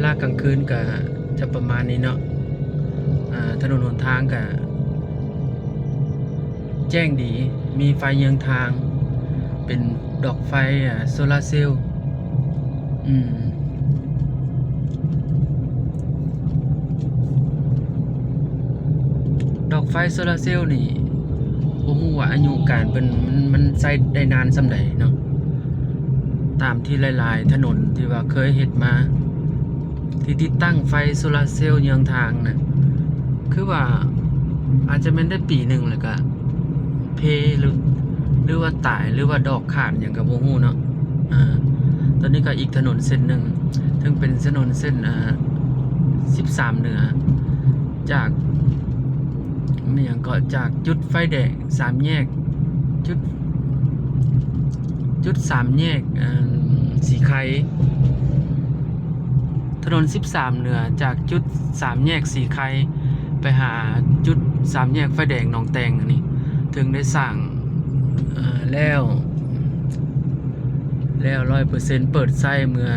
ลากลางคืนก็จะประมาณนี้เนาะถนนหนทางก็แจ้งดีมีไฟเยืองทางเป็นดอกไฟโซลาร์เซลล์ดอกไฟโซลาร์เซลล์นี่บ่ฮู้ว่าอายุการเป็นมันใช้ได้นานส่ำใดเนาะตามที่หลายๆถนนที่ว่าเคยเฮ็ดมาที่ติดตั้งไฟโซลาร์เซลล์เยืองทางนะคือว่าอาจจะแม่นได้ปีหนึ่งแล้วก็เพหรือว่าตายหรือว่าดอกขาดหยังก็บ่ฮู้เนาะตอนนี้ก็อีกถนนเส้นหนึ่งถึงเป็นถนนเส้น13เหนือจากนี่ยังก็จากจุดไฟแดง3แยกจุด3แยกสีไข่ถนน13เหนือจากจุด3แยกสีไข่ไปหาจุด3แยกไฟแดงหนองแตงอันนี้ถึงได้สั่งแล้ว 100% เปิดไส้เมื่อ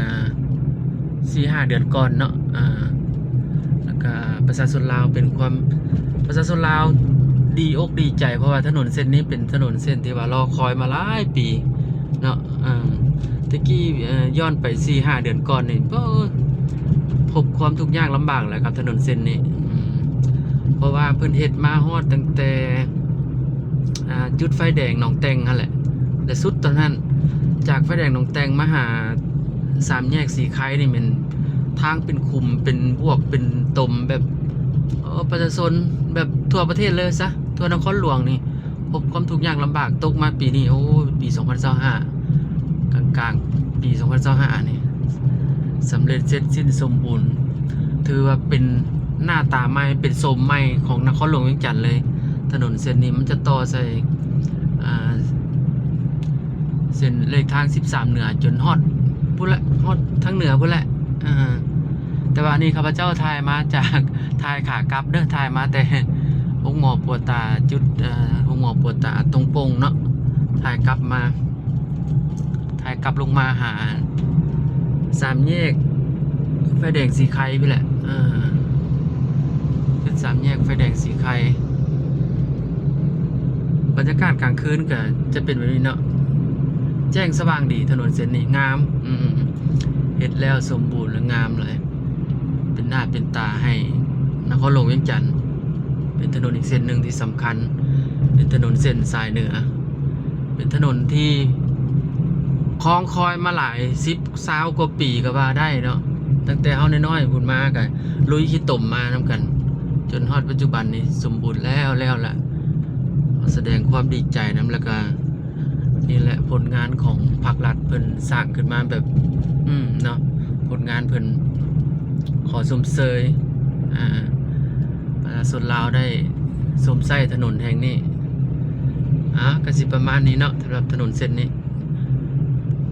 4-5 เดือนก่อนเนาะแล้วก็ประชาชนลาวประชาชนลาวดีอกดีใจเพราะว่าถนนเส้นนี้เป็นถนนเส้นที่ว่ารอคอยมาหลายปีเนาะตะกี้ย้อนไป 4-5 เดือนก่อนนี่ก็พบความทุกข์ยากลำบากแหละครับถนนเส้นนี้เพราะว่าเพิ่นเฮ็ดมาฮอดตั้งแต่จุดไฟแดงหนองแตงนั่นแหละแต่สุดตอนนั้นจากไฟแดงหนองแตงมาหา3แยกสีไข่นี่มันทางเป็นคุมเป็นบวกเป็นตมแบบประชาชนแบบทั่วประเทศเลยซะทั่วนครหลวงนี่พบความทุกข์ยากลำบากตกมาปีนี้ปี 2025 กลางๆปี 2025 นี่สำเร็จเสร็จสิ้นสมบูรณ์ถือว่าเป็นหน้าตาใหม่เป็นโสมใหม่ของนครหลวงเวียงจันทน์เลยถนนเส้นนี้มันจะต่อใส่เส้นเลขทาง13เหนือจนฮอดพุ่นละฮอดทางเหนือพุ่นละแต่ว่านี่ข้าพเจ้าถ่ายมาจากถ่ายขากลับเด้อถ่ายมาแต่ห้องหมอปวดตาจุดห้องหมอปวดตาตรงปงเนาะถ่ายกลับลงมาหา3แยกไฟแดงสีไข่พี่แหละจุด3แยกไฟแดงสีไข่บรรยากาศกลางคืนก็จะเป็นแบบนี้เนาะแจ้งสว่างดีถนนเส้นนี้งามเฮ็ดแล้วสมบูรณ์และงามเลยเป็นหน้าเป็นตาให้นครหลวงเวียงจันทน์เป็นถนนอีกเส้นหนึ่งที่สำคัญเป็นถนนเส้นสายเหนือเป็นถนนที่คล้องคอยมาหลาย10-20 กว่าปีก็ว่าได้เนาะตั้งแต่เฮาน้อยๆพุ่นมาก็ลุยขี้ตมมานำกันจนฮอดปัจจุบันนี้สมบูรณ์แล้วล่ะแสดงความดีใจนำแล้วก็นี่แหละผลงานของภาครัฐเพิ่นสร้างขึ้นมาแบบเนาะผลงานเพิ่นขอชมเชยประชาชนลาวได้ชมไส้ถนนแห่งนี้ก็สิประมาณนี้เนาะสำหรับถนนเส้นนี้